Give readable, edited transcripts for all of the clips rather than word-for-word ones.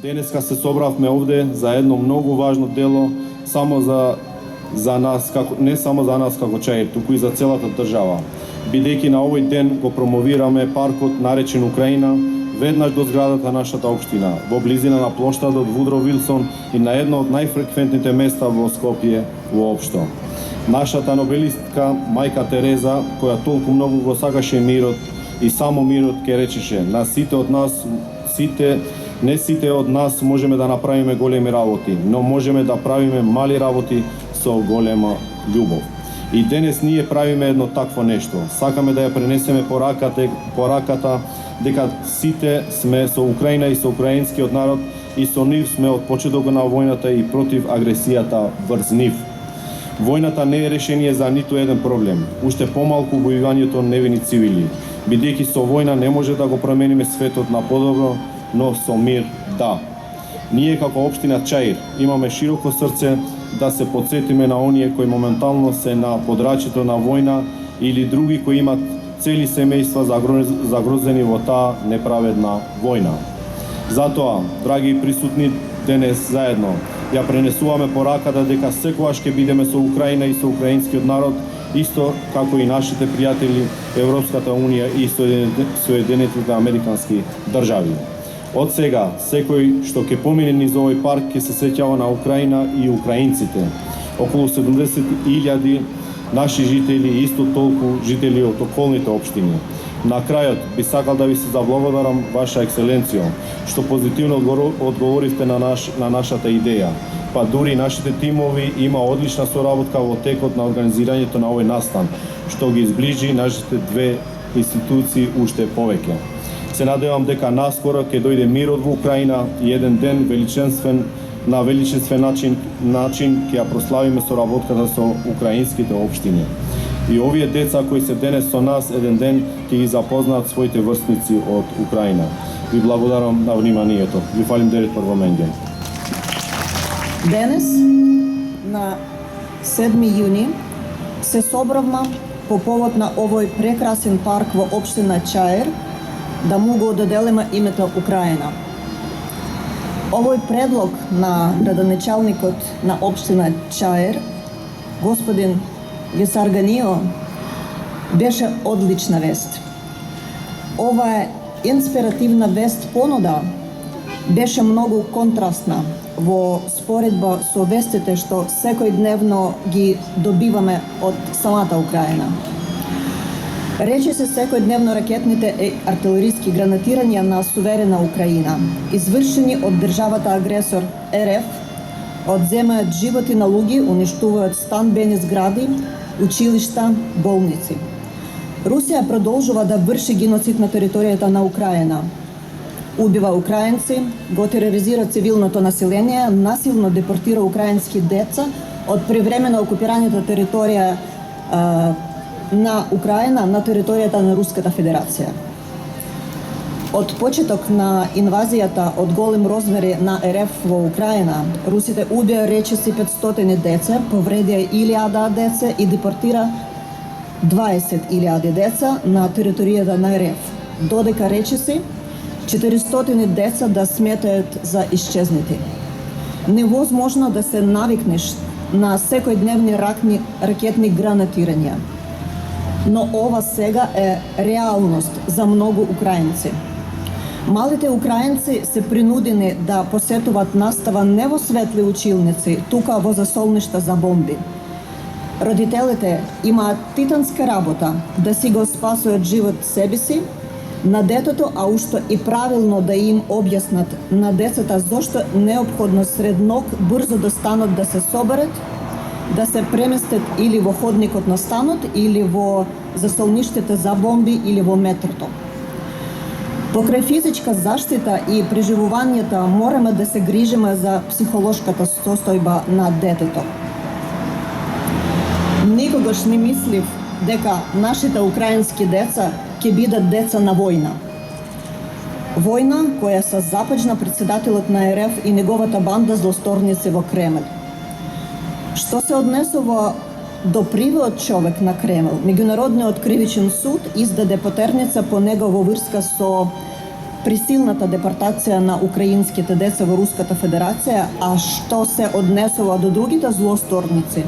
Денеска се собравме овде за едно многу важно дело, само за нас, не само за нас како Чаир, туку и за целата држава. Бидејќи на овој ден го промовираме паркот наречен Украина, веднаш до зградата на нашата општина, во близина на плоштадот Вудро Вилсон и на едно од најфреквентните места во Скопје воопшто. Нашата нобелистка мајка Тереза, која толку многу го сакаше мирот и само мирот, ке речеше на сите од нас, не сите од нас можеме да направиме големи работи, но можеме да правиме мали работи со голема љубов. И денес ние правиме едно такво нешто. Сакаме да ја пренесеме пораката дека сите сме со Украина и со украинскиот народ и со нив сме од почетокот на војната и против агресијата врз нив. Војната не е решение за ниту еден проблем, уште помалку убивањето невини цивили, бидејќи со војна не може да го промениме светот на подобро, но со мир да. Ние како општина Чаир имаме широко срце да се подсетиме на оние кои моментално се на подрачјето на војна или други кои имат цели семејства загрозени во таа неправедна војна. Затоа, драги присутни, денес заедно ја пренесуваме пораката дека секогаш ќе бидеме со Украина и со украинскиот народ, исто како и нашите пријатели Европската Унија и Соединетите Американски држави. Од сега, секој што ќе помине низ овој парк ќе се сеќава на Украина и украинците. Околу 70.000 наши жители и исто толку жители од околните општини. На крајот би сакал да ви се заблагодарам, Ваша Екселенцијо, што позитивно одговоривте на нашата идеја. Па дури нашите тимови има одлична соработка во текот на организирањето на овој настан, што ги изближи нашите две институции уште повеќе. Се надевам дека наскоро ќе дојде мирот во Украина и еден ден на величествен начин ќе ја прославиме соработката со украинските општини. И овие деца кои се денес со нас, еден ден ќе ги запознаат своите врсници од Украина. Ви благодарам на вниманието. Ви фалим дерет првоменген. Денес, на 7 јуни, се собравме по повод на овој прекрасен парк во општина Чаир, да му го доделиме името Украина. Овој предлог на градоначалникот на општина Чаир, господин Висарганио, беше одлична вест. Ова инспиративна вест понуда беше многу контрастна во споредба со вестите што секојдневно ги добиваме од самата Украина. Рече се секојдневно ракетните и артилериски гранатирања на суверена Украина, извршени од државата агресор РФ, одземаат животи на луѓе, уништуваат станбени згради, училишта, болници. Русија продолжува да врши геноцид на територијата на Украина. Убива украинци, го тероризира цивилното население, насилно депортира украински деца од привремено окупираната територија на Украина на територијата на Руската Федерација. Од почеток на инвазијата од голем размери на РФ во Украина, русите убија речиси 500 деца, повредија 1000 деца и депортира 20.000 деца на територијата на РФ, додека речиси 400 деца да сметаат за исчезнати. Невозможно да се навикнеш на секојдневни ракетни гранатирања. Но ова сега е реалност за многу украинци. Малите украинци се принудени да посетуваат настава не во светли училници, тука во засолништа за бомби. Родителите имаат титанска работа да си го спасуваат живот себе си, на детето, а ушто и правилно да им објаснат на децата зошто неопходно сред ног брзо да станат да се соберат, да се преместат или во ходникот на станот, или во засолништето за бомби, или во метрото. Покрај физичка заштита и преживувањето мораме да се грижиме за психолошката состојба на детето. Никогаш не мислив дека нашите украински деца ќе бидат деца на војна. Војна која се започна председателот на РФ и неговата банда злосторници во Кремљ. Што се однесува до привиот човек на Кремљ, Меѓународниот кривичен суд издаде потерница по него во врска со присилната депортација на украинските деца во Руската Федерација, а што се однесува до другите злосторници,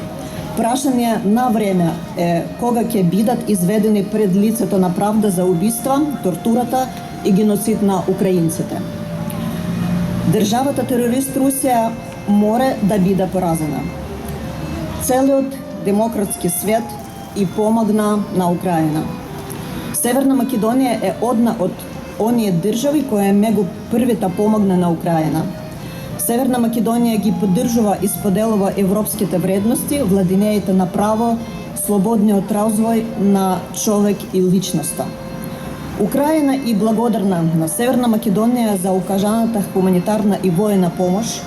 прашање на време е кога ќе бидат изведени пред лицето на правда за убиства, тортурата и геноцид на украинците. Државата терорист Русија море да биде поразена. Целиот демократски свет и помогна на Украина. Северна Македонија е одна од оние држави која мегу првите помогна на Украина. Северна Македонија ги поддржува и споделува европските вредности, владинеите на право, слободниот развој на човек и личноста. Украина и благодарна на Северна Македонија за укажаната хуманитарна и воена помош,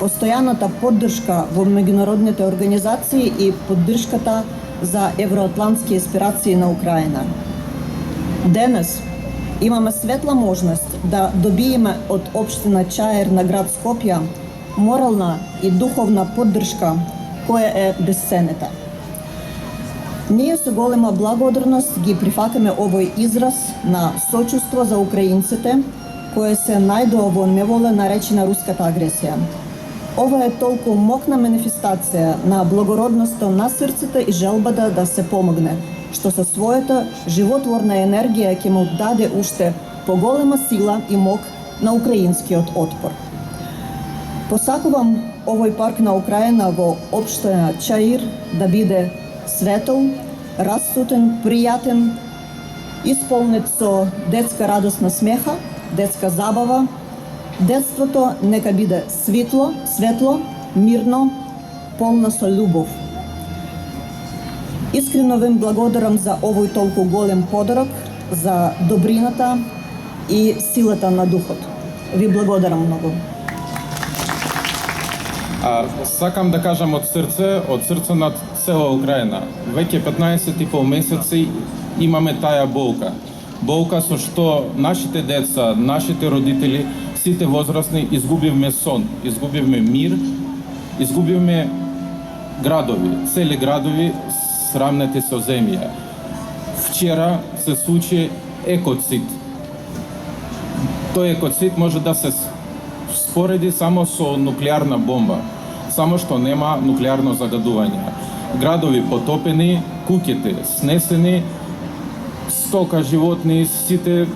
постојаната поддршка во меѓународните организации и поддршката за евроатлантски аспирации на Украина. Денес имаме светла можност да добиеме од општина Чаир на град Скопје морална и духовна поддршка која е безценита. Ние со голема благодарност ги прифатаме овој израз на сочувство за украинците кои се најдоа во неволја наречена руската агресија. Ова е толку мокна манифестација на благородноста на срцето и желбата да се помогне, што со својата животворна енергија ќе му даде уште поголема сила и мок на украинскиот отпор. Посакувам овој парк на Украина во општина Чаир да биде светол, расцутен, пријатен, исполнет со детска радосна смеха, детска забава. Детството нека биде светло, мирно, полно со љубов. Искрено вим благодарам за овој толку голем подарок, за добрината и силата на духот. Ви благодарам многу. Сакам да кажам од срце на цела Украина. Веќе 15,5 месеци имаме таа болка. Болка со што нашите деца, нашите родители, сите возрастни изгубивме сон, изгубивме мир, изгубивме градови, цели градови срамнети со земја. Вчера се случи екоцид. Тој екоцид може да се спореди само со нуклеарна бомба, само што нема нуклеарно загадување. Градови потопени, куќите снесени, стока, животни, сите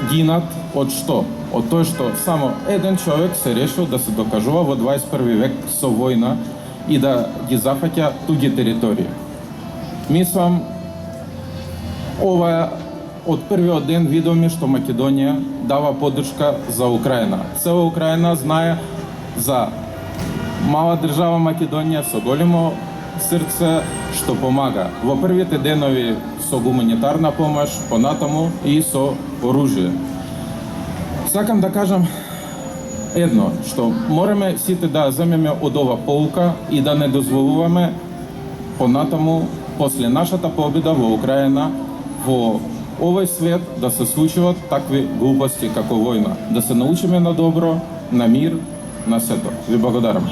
гинат од што? Од тоа што само еден човек се решил да се докажува во 21 век со војна и да ги зафаќа туѓи територии. Мислам, ова од првиот ден видовме што Македонија дава поддршка за Украина. Цела Украина знае за мала држава Македонија со големо срце што помага. Во првите денови со гуманитарна помош, понатаму и со оружје. Сакам да кажам едно, што мораме сите да земеме од ова поука и да не дозволуваме понатаму, после нашата победа во Украина, во овој свет да се случуваат такви глупости како војна. Да се научиме на добро, на мир, на сето. Ви благодарам.